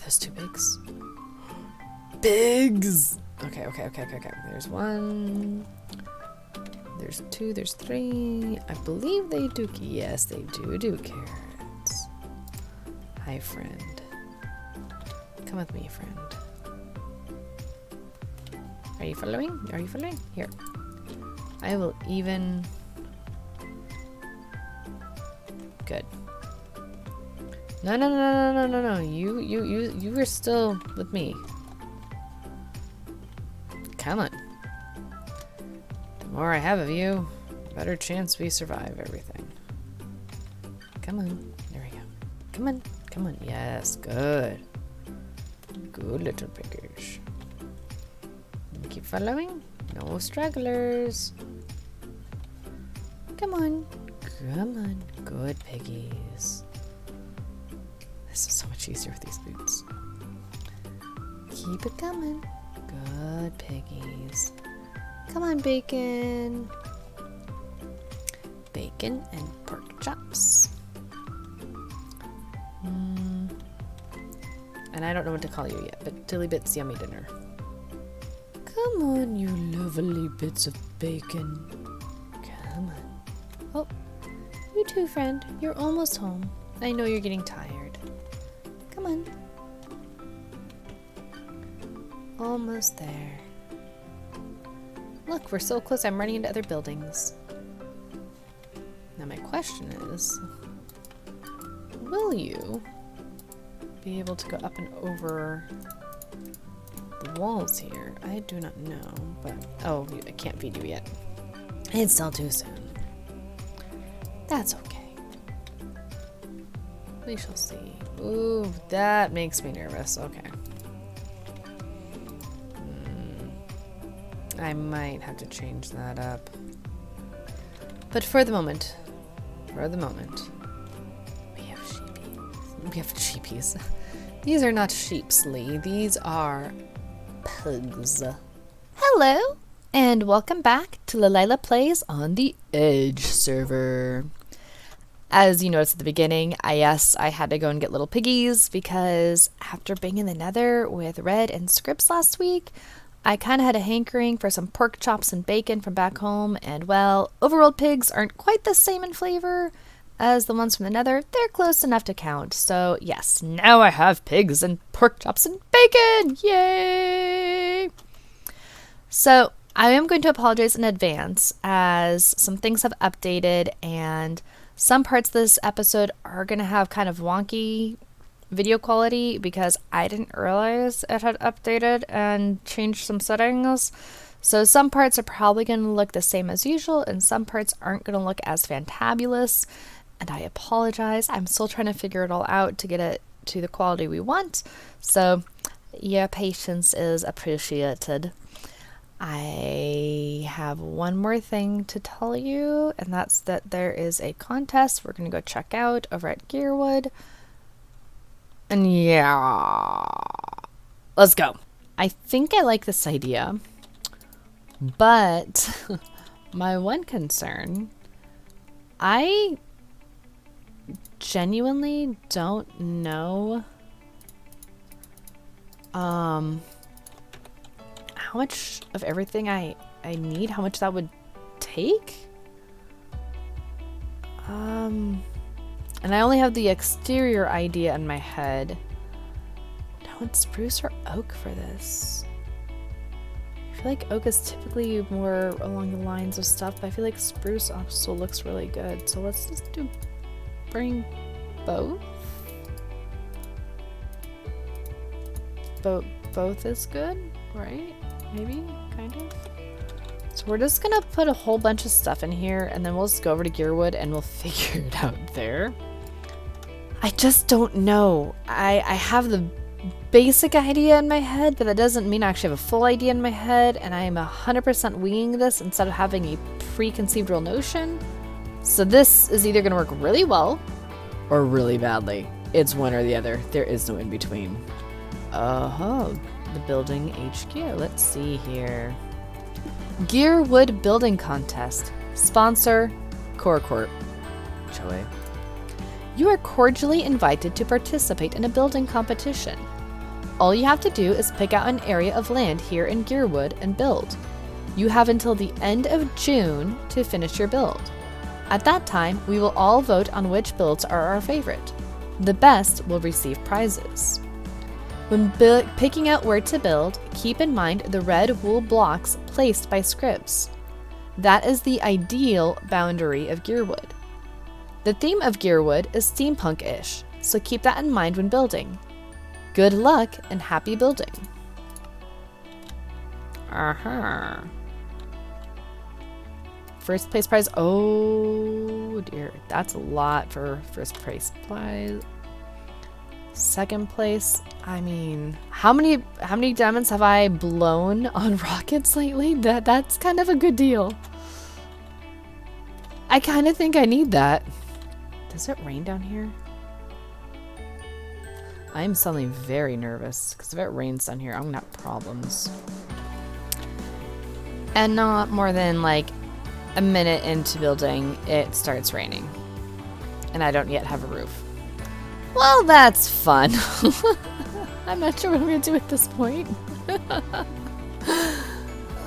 those two pigs? Pigs! Okay. There's one. There's two. There's three. I believe they do. Yes, they do carrots. Hi, friend. Come with me, friend. Are you following? Are you following? Here. I will even... Good. No. You are still with me. Come on. The more I have of you, the better chance we survive everything. Come on. There we go. Come on. Come on. Yes, good. Good little piggish. Keep following. No stragglers. Come on. Come on. Good piggies. This is so much easier with these boots. Keep it coming. Good piggies. Come on, bacon. Bacon and pork chops. And I don't know what to call you yet, but Dilly Bits Yummy Dinner. Come on, you lovely bits of bacon. Come on. Oh, you too, friend. You're almost home. I know you're getting tired. Come on. Almost there. Look, we're so close. I'm running into other buildings. Now my question is, will you be able to go up and over the walls here? I do not know, but... Oh, I can't feed you yet. It's still too soon. That's okay. We shall see. Ooh, that makes me nervous. Okay. I might have to change that up. But for the moment, we have sheepies. We have sheepies. These are not sheeps, Lee. These are pugs. Hello, and welcome back to Lalila Plays on the Edge server. As you noticed at the beginning, I had to go and get little piggies because after being in the Nether with Red and Scripps last week, I kind of had a hankering for some pork chops and bacon from back home, and well, overworld pigs aren't quite the same in flavor as the ones from the Nether. They're close enough to count, so yes, now I have pigs and pork chops and bacon! Yay! So, I am going to apologize in advance as some things have updated and some parts of this episode are going to have kind of wonky video quality because I didn't realize it had updated and changed some settings. So some parts are probably going to look the same as usual and some parts aren't going to look as fantabulous, and I apologize. I'm still trying to figure it all out to get it to the quality we want. So your patience is appreciated. I have one more thing to tell you, and that's that there is a contest we're going to go check out over at Gearwood. And yeah, let's go. I think I like this idea, but my one concern, I genuinely don't know how much of everything I need, how much that would take. And I only have the exterior idea in my head. Do I want spruce or oak for this? I feel like oak is typically more along the lines of stuff, but I feel like spruce also looks really good. So let's just bring both. Both is good, right? Maybe, kind of. So we're just gonna put a whole bunch of stuff in here and then we'll just go over to Gearwood and we'll figure it out there. I just don't know. I have the basic idea in my head, but that doesn't mean I actually have a full idea in my head, and I am 100% winging this instead of having a preconceived real notion. So this is either gonna work really well or really badly. It's one or the other. There is no in between. The building HQ. Let's see here. Gearwood Building Contest. Sponsor, Cor Corp. Joey. You are cordially invited to participate in a building competition. All you have to do is pick out an area of land here in Gearwood and build. You have until the end of June to finish your build. At that time, we will all vote on which builds are our favorite. The best will receive prizes. When picking out where to build, keep in mind the red wool blocks placed by scribs. That is the ideal boundary of Gearwood. The theme of Gearwood is steampunk-ish, so keep that in mind when building. Good luck and happy building. First place prize. Oh dear, that's a lot for first place prize. Second place. I mean, how many diamonds have I blown on rockets lately? That's kind of a good deal. I kind of think I need that. Does it rain down here? I'm suddenly very nervous because if it rains down here, I'm gonna have problems. And not more than like a minute into building, it starts raining. And I don't yet have a roof. Well, that's fun. I'm not sure what I'm gonna do at this point.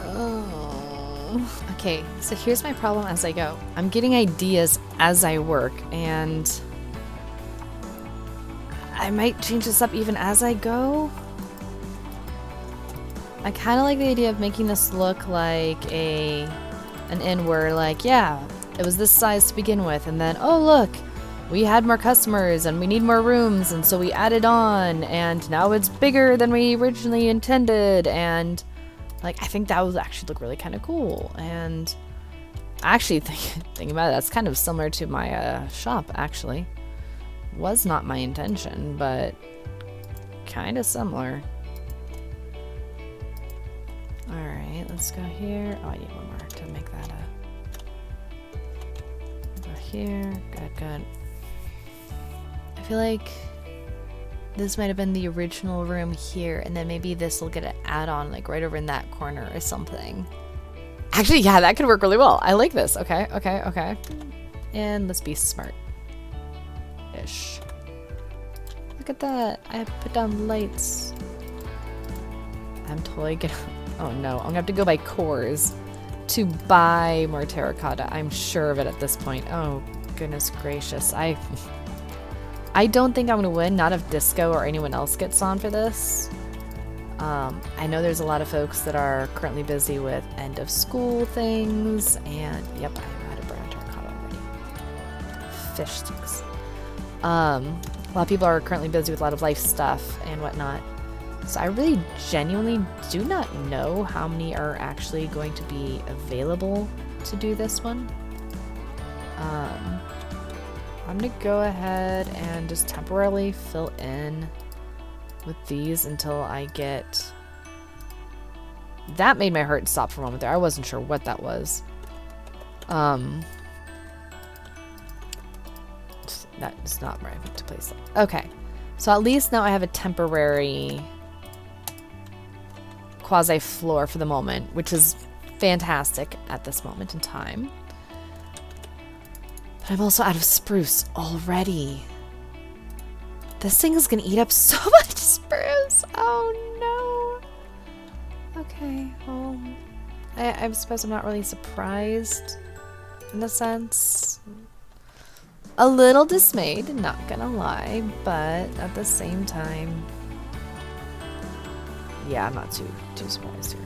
Oh. Okay, so here's my problem as I go. I'm getting ideas as I work, and I might change this up even as I go. I kind of like the idea of making this look like an inn where, like, yeah, it was this size to begin with, and then, oh look, we had more customers and we need more rooms, and so we added on, and now it's bigger than we originally intended, and like, I think that would actually look really kind of cool. And actually thinking about it, that's kind of similar to my shop, actually. Was not my intention, but kind of similar. Alright, let's go here. Oh, I need one more to make that go here. Good. I feel like this might have been the original room here, and then maybe this will get an add-on like right over in that corner or something. Actually, yeah, that could work really well. I like this. Okay. And let's be smart. Ish. Look at that. I have to put down lights. I'm totally gonna... Oh no, I'm gonna have to go buy cores to buy more terracotta. I'm sure of it at this point. Oh, goodness gracious. I don't think I'm gonna win, not if Disco or anyone else gets on for this. I know there's a lot of folks that are currently busy with end of school things, and yep, I had a brown terracotta already. Fish sticks. A lot of people are currently busy with a lot of life stuff and whatnot. So I really genuinely do not know how many are actually going to be available to do this one. I'm gonna go ahead and just temporarily fill in with these until I get... That made my heart stop for a moment there. I wasn't sure what that was. That is not where I meant to place it. Okay, so at least now I have a temporary quasi floor for the moment, which is fantastic at this moment in time. But I'm also out of spruce already. This thing is gonna eat up so much spruce. Oh no. Okay, well, I suppose I'm not really surprised in a sense. A little dismayed, not gonna lie, but at the same time, yeah, I'm not too surprised here.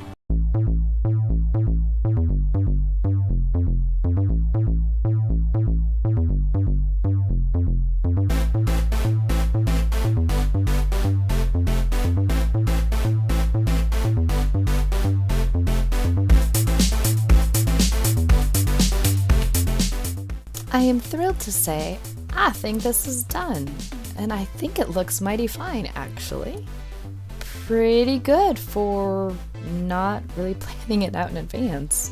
I am thrilled to say I think this is done, and I think it looks mighty fine, actually. Pretty good for not really planning it out in advance.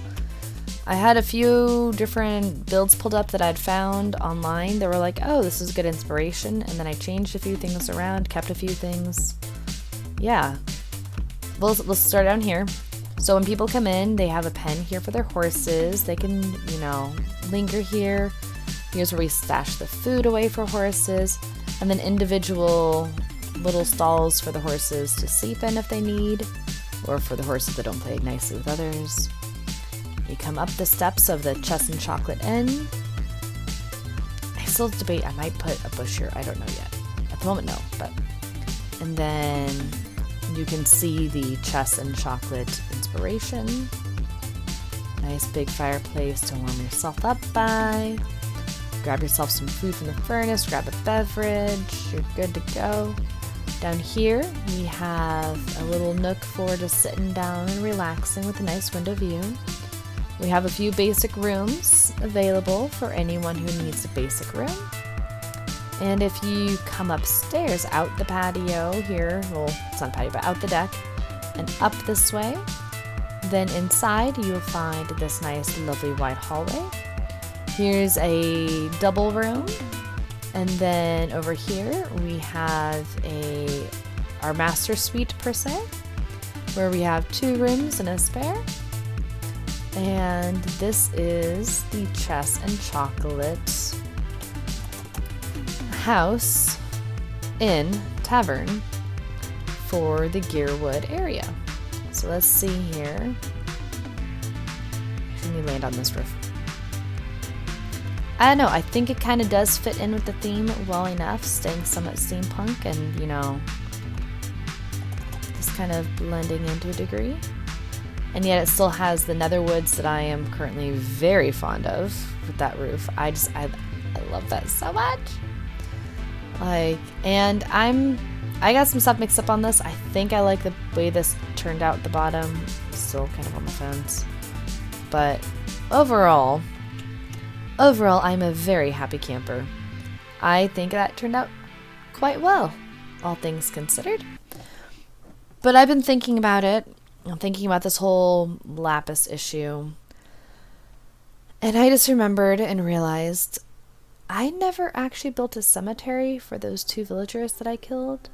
I had a few different builds pulled up that I'd found online that were like, oh, this is good inspiration, and then I changed a few things around, kept a few things. Yeah. We'll start down here. So when people come in, they have a pen here for their horses. They can, you know, linger here. Here's where we stash the food away for horses, and then individual little stalls for the horses to sleep in if they need, or for the horses that don't play nicely with others. You come up the steps of the Chess and Chocolate Inn. I still debate, I might put a bush here, I don't know yet. At the moment, no, but. And then you can see the Chess and Chocolate inspiration. Nice big fireplace to warm yourself up by. Grab yourself some food from the furnace, grab a beverage, you're good to go. Down here, we have a little nook for just sitting down and relaxing with a nice window view. We have a few basic rooms available for anyone who needs a basic room. And if you come upstairs, out the patio here, well, it's not a patio, but out the deck, and up this way, then inside you will find this nice, lovely wide hallway. Here's a double room, and then over here we have our master suite per se, where we have 2 rooms and a spare. And this is the Chess and Chocolate House Inn Tavern for the Gearwood area. So let's see here. Let me land on this roof. I don't know, I think it kind of does fit in with the theme well enough, staying somewhat steampunk and, you know, just kind of blending into a degree. And yet it still has the nether woods that I am currently very fond of with that roof. I love that so much. And I got some stuff mixed up on this. I think I like the way this turned out at the bottom. Still kind of on the fence. But overall, I'm a very happy camper. I think that turned out quite well, all things considered. But I've been thinking about it. I'm thinking about this whole lapis issue. And I just remembered and realized I never actually built a cemetery for those 2 villagers that I killed.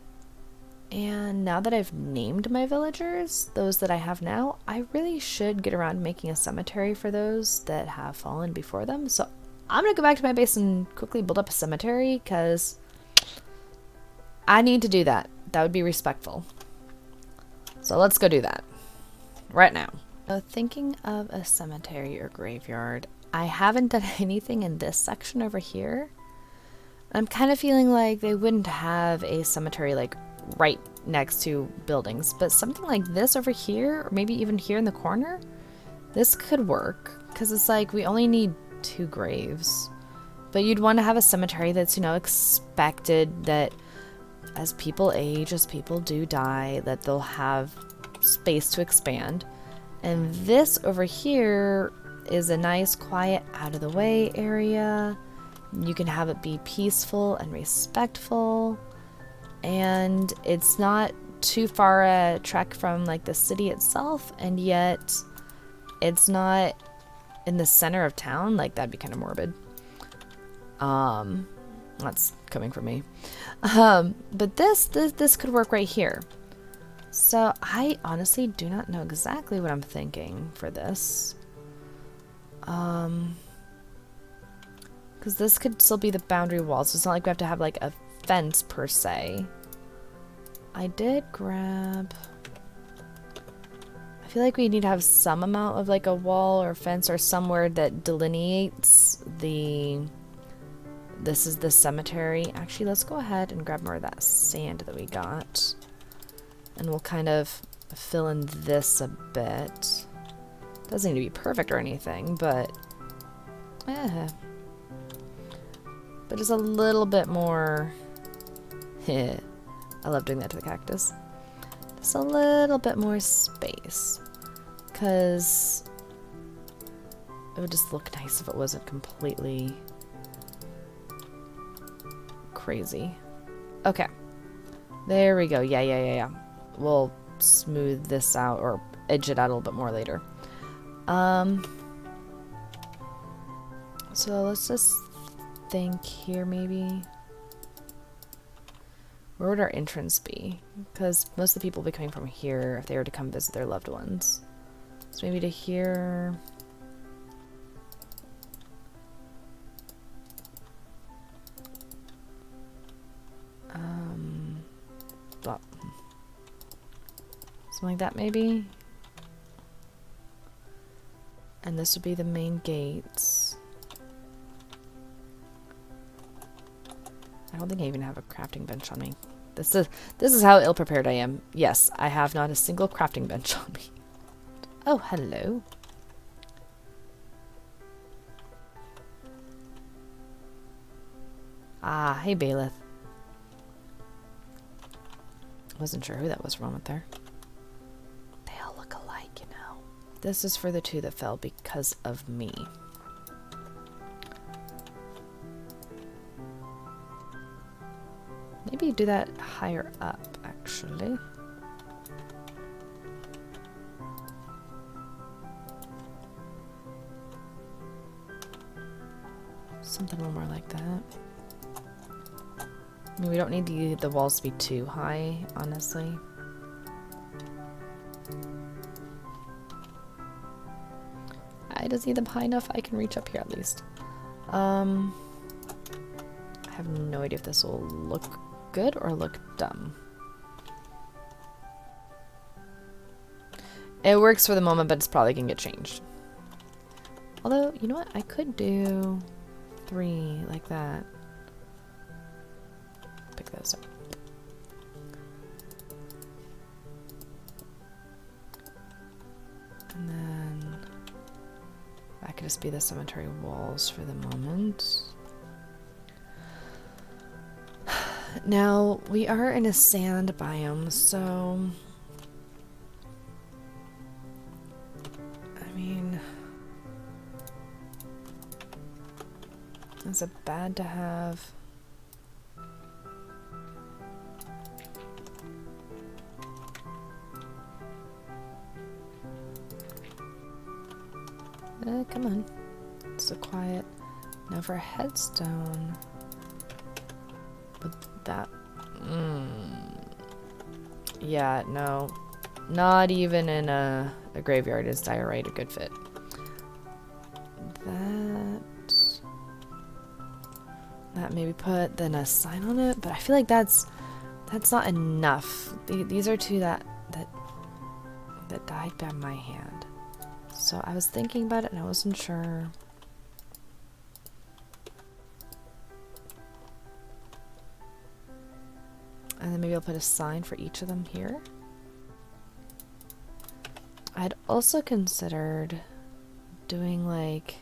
And now that I've named my villagers, those that I have now, I really should get around making a cemetery for those that have fallen before them. So I'm going to go back to my base and quickly build up a cemetery because I need to do that. That would be respectful. So let's go do that right now. So thinking of a cemetery or graveyard, I haven't done anything in this section over here. I'm kind of feeling like they wouldn't have a cemetery like right next to buildings, but something like this over here, or maybe even here in the corner, this could work because it's like we only need 2 graves. But you'd want to have a cemetery that's, you know, expected that as people age, as people do die, that they'll have space to expand. And this over here is a nice, quiet, out of the way area. You can have it be peaceful and respectful. And it's not too far a trek from like the city itself, and yet it's not in the center of town. Like that'd be kind of morbid. That's coming from me. But this could work right here. So I honestly do not know exactly what I'm thinking for this. Because this could still be the boundary wall, so it's not like we have to have like a fence per se. I did grab... I feel like we need to have some amount of like a wall or fence or somewhere that delineates the... This is the cemetery. Actually, let's go ahead and grab more of that sand that we got. And we'll kind of fill in this a bit. Doesn't need to be perfect or anything, but... But just a little bit more... I love doing that to the cactus. Just a little bit more space. Because it would just look nice if it wasn't completely crazy. Okay. There we go. Yeah. We'll smooth this out or edge it out a little bit more later. So let's just think here maybe. Where would our entrance be? Because most of the people will be coming from here if they were to come visit their loved ones. So maybe to here. Something like that, maybe? And this would be the main gates. I don't think I even have a crafting bench on me. This is how ill-prepared I am. Yes, I have not a single crafting bench on me. Oh, hello. Ah, hey, Bailiff. Wasn't sure who that was wrong with there. They all look alike, you know. This is for the two that fell because of me. Maybe do that higher up, actually. Something a little more like that. I mean, we don't need the walls to be too high, honestly. I just need them high enough I can reach up here at least. I have no idea if this will look good or look dumb. It works for the moment, but it's probably gonna get changed. Although, you know what? I could do 3 like that. Pick those up. And then that could just be the cemetery walls for the moment. Now, we are in a sand biome, so I mean, is it bad to have come on. It's so quiet. Now for a headstone. But that... Yeah, no. Not even in a graveyard is diorite a good fit. That maybe put then a sign on it, but I feel like that's not enough. These are two that died by my hand. So I was thinking about it and I wasn't sure. And then maybe I'll put a sign for each of them here. I'd also considered doing like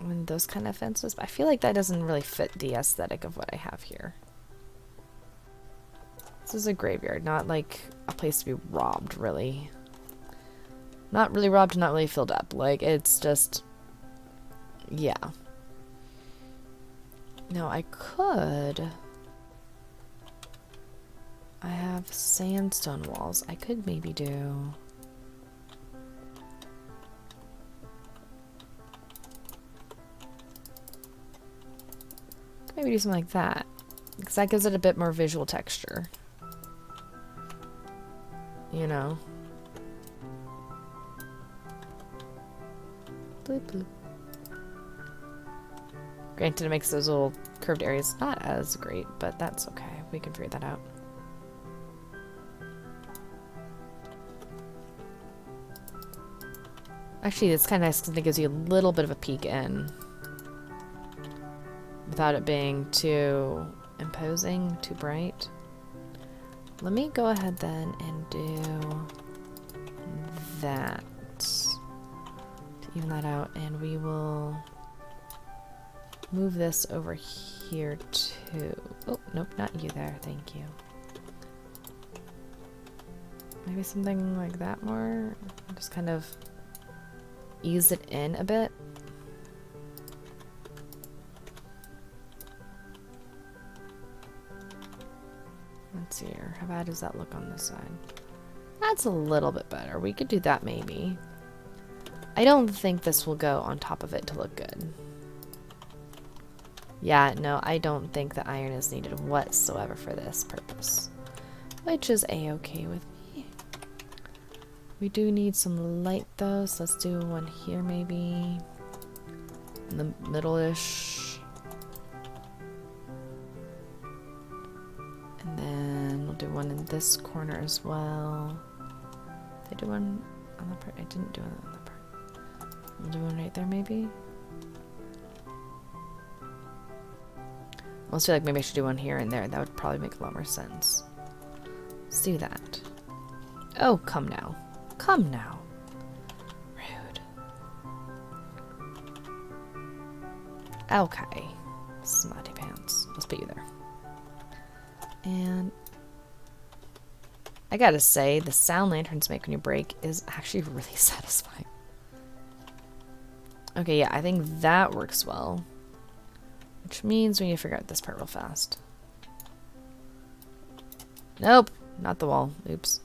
one of those kind of fences, but I feel like that doesn't really fit the aesthetic of what I have here. This is a graveyard, not like a place to be robbed, really. Not really robbed, not really filled up. Like, it's just... yeah. Now, I could... I have sandstone walls. I could maybe do... maybe do something like that. Because that gives it a bit more visual texture. You know? Bloop, bloop. Granted, it makes those little curved areas not as great, but that's okay. We can figure that out. Actually, it's kind of nice because it gives you a little bit of a peek in. Without it being too imposing, too bright. Let me go ahead then and do that. Even that out, and we will move this over here too. Oh, nope, not you there. Thank you. Maybe something like that more. Just kind of ease it in a bit. Let's see here. How bad does that look on this side? That's a little bit better. We could do that maybe. I don't think this will go on top of it to look good. Yeah, no, I don't think the iron is needed whatsoever for this purpose. Which is a-okay with me. We do need some light though, so let's do one here maybe. In the middle-ish. And then we'll do one in this corner as well. Did I do one on the part? I didn't do it on the part. We'll do one right there maybe. I almost feel like maybe I should do one here and there. That would probably make a lot more sense. Let's do that. Oh, come now. Come now. Rude. Okay. Smutty pants. Let's put you there. And I gotta say, the sound lanterns make when you break is actually really satisfying. Okay, yeah, I think that works well. Which means we need to figure out this part real fast. Nope, not the wall. Oops.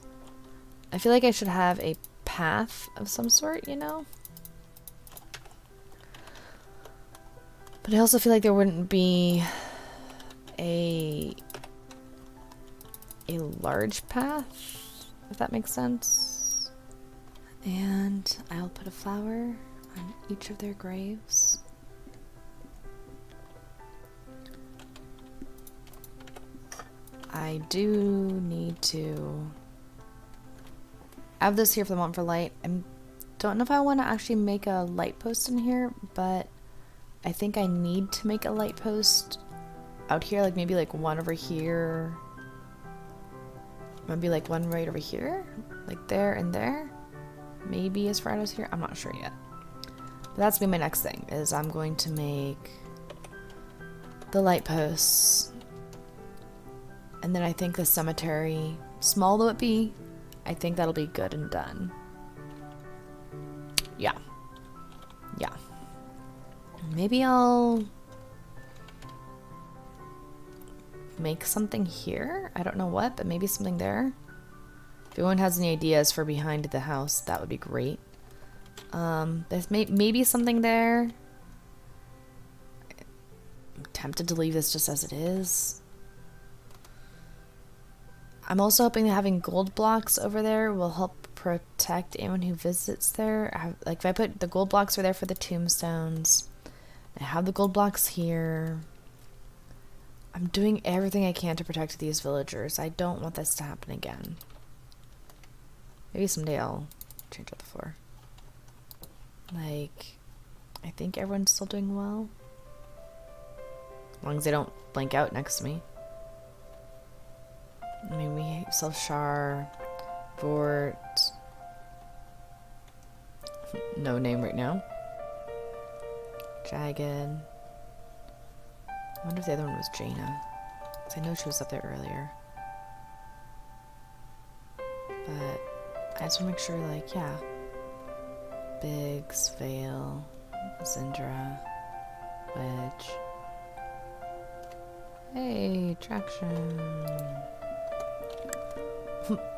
I feel like I should have a path of some sort, you know? But I also feel like there wouldn't be a large path, if that makes sense. And I'll put a flower on each of their graves. I do need to have this here for the moment for light. I don't know if I want to actually make a light post in here, but I think I need to make a light post out here, like maybe like one over here. Maybe like one right over here, like there and there. Maybe as far as here, I'm not sure yet. But that's gonna be my next thing, is I'm going to make the light posts. And then I think the cemetery, small though it be, I think that'll be good and done. Yeah. Yeah. Maybe I'll make something here. I don't know what, but maybe something there. If anyone has any ideas for behind the house, that would be great. There's maybe something there. I'm tempted to leave this just as it is. I'm also hoping that having gold blocks over there will help protect anyone who visits there. Like if I put the gold blocks over there for the tombstones, I have the gold blocks here. I'm doing everything I can to protect these villagers. I don't want this to happen again. Maybe someday I'll change out the floor. Like, I think everyone's still doing well. As long as they don't blank out next to me. I mean, we Self-Char, Vort. No name right now. Jagged. I wonder if the other one was Jaina. Because I know she was up there earlier. But I just want to make sure, like, yeah. Biggs, Vale, Zindra, Wedge. Hey, traction.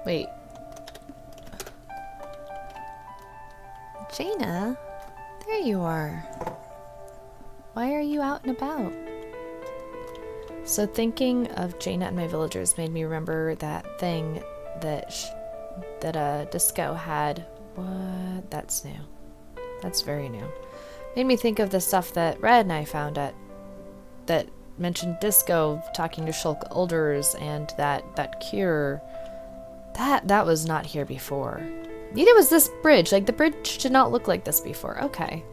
Wait. Jaina? There you are. Why are you out and about? So thinking of Jaina and my villagers made me remember that thing that Disco had. What? That's new. That's very new. Made me think of the stuff that Red and I found that mentioned Disco talking to Shulk Elders and that cure. That was not here before. Neither was this bridge. Like, the bridge did not look like this before. Okay.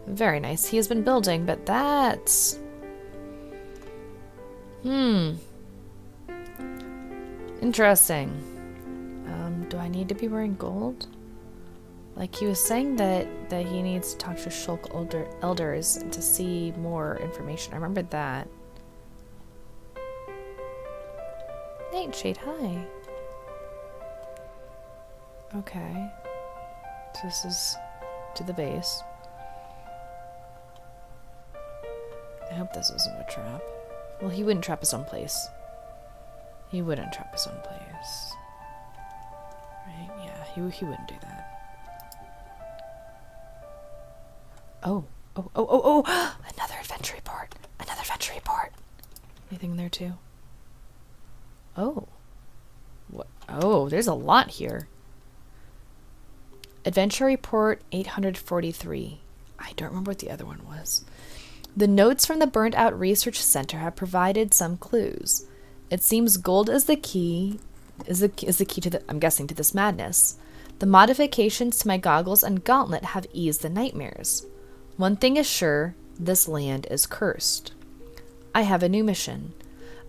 Very nice. He has been building, but that's... Interesting. Do I need to be wearing gold? Like, he was saying that he needs to talk to Shulk Elders to see more information. I remembered that. Nightshade, hi. Okay. So this is to the base. I hope this isn't a trap. Well, he wouldn't trap his own place. He wouldn't trap his own place. Right? Yeah, he wouldn't do that. Oh. Another adventure report. Another adventure report. Anything in there too? Oh. What? Oh, there's a lot here. Adventure report 843. I don't remember what the other one was. The notes from the burnt out research center have provided some clues. It seems gold is the key to the, I'm guessing, to this madness. The modifications to my goggles and gauntlet have eased the nightmares. One thing is sure, this land is cursed. I have a new mission.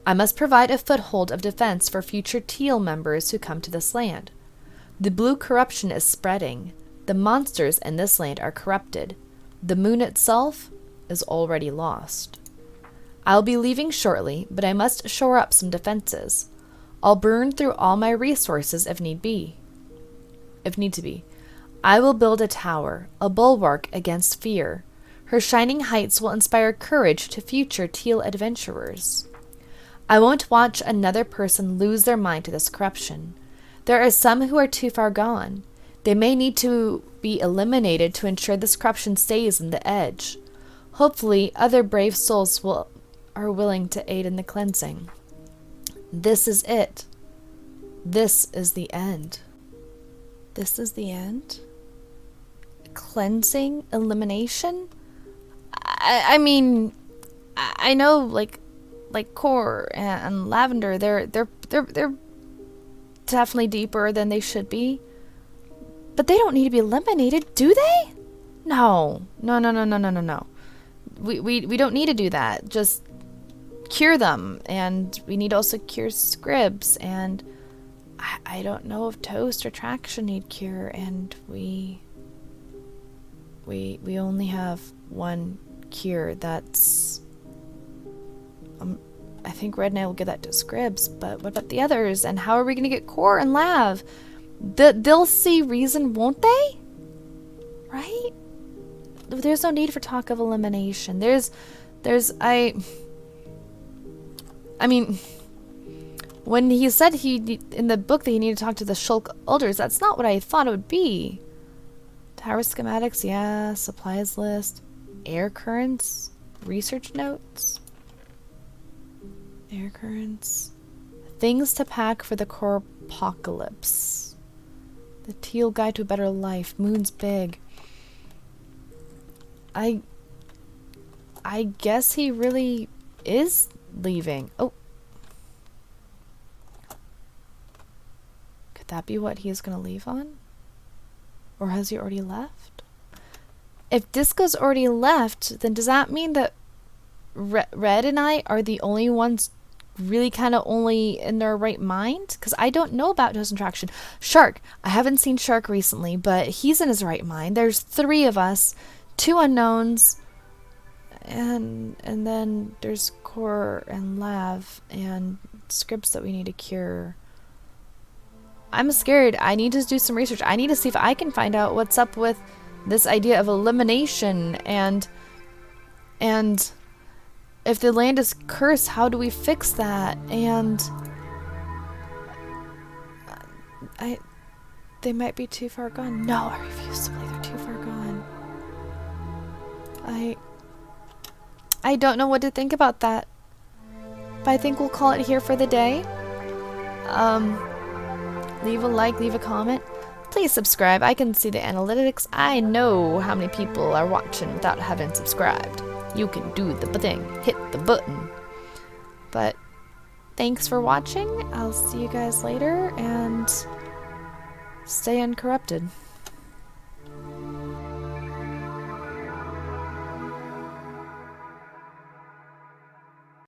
I must provide a foothold of defense for future Teal members who come to this land. The blue corruption is spreading. The monsters in this land are corrupted. The moon itself is already lost. I'll be leaving shortly, but I must shore up some defenses. I'll burn through all my resources if need to be. I will build a tower, a bulwark against fear. Her shining heights will inspire courage to future Teal adventurers. I won't watch another person lose their mind to this corruption. There are some who are too far gone. They may need to be eliminated to ensure this corruption stays in the edge. Hopefully, other brave souls are willing to aid in the cleansing. This is it. This is the end. This is the end? Cleansing? Elimination? I mean, I know, like Cor and Lavender, they're definitely deeper than they should be. But they don't need to be eliminated, do they? No. We don't need to do that. Just cure them, and we need to also cure Scribs, and I don't know if Toast or Traction need cure, and we only have one cure. That's I think Red and I will give that to Scribs, but what about the others? And how are we gonna get Cor and Lav? They'll see reason, won't they? Right? There's no need for talk of elimination. I mean, when he said in the book that he needed to talk to the Shulk elders, that's not what I thought it would be. Tower schematics, yeah. Supplies list. Air currents. Research notes. Air currents. Things to pack for the core apocalypse. The Teal Guide to a Better Life. Moon's big. I guess he really is leaving. Oh. Could that be what he is going to leave on? Or has he already left? If Disco's already left, then does that mean that Red and I are the only ones really kind of only in their right mind? Because I don't know about Toast and Traction. Shark. I haven't seen Shark recently, but he's in his right mind. There's 3 of us. 2 unknowns, and then there's Cor and Lav and Scripts that we need to cure. I'm scared. I need to do some research. I need to see if I can find out what's up with this idea of elimination, and if the land is cursed, how do we fix that? And they might be too far gone. No, I refuse to believe they're too far gone. I don't know what to think about that. But I think we'll call it here for the day. Leave a like, leave a comment. Please subscribe. I can see the analytics. I know how many people are watching without having subscribed. You can do the thing. Hit the button. But thanks for watching. I'll see you guys later, and stay uncorrupted.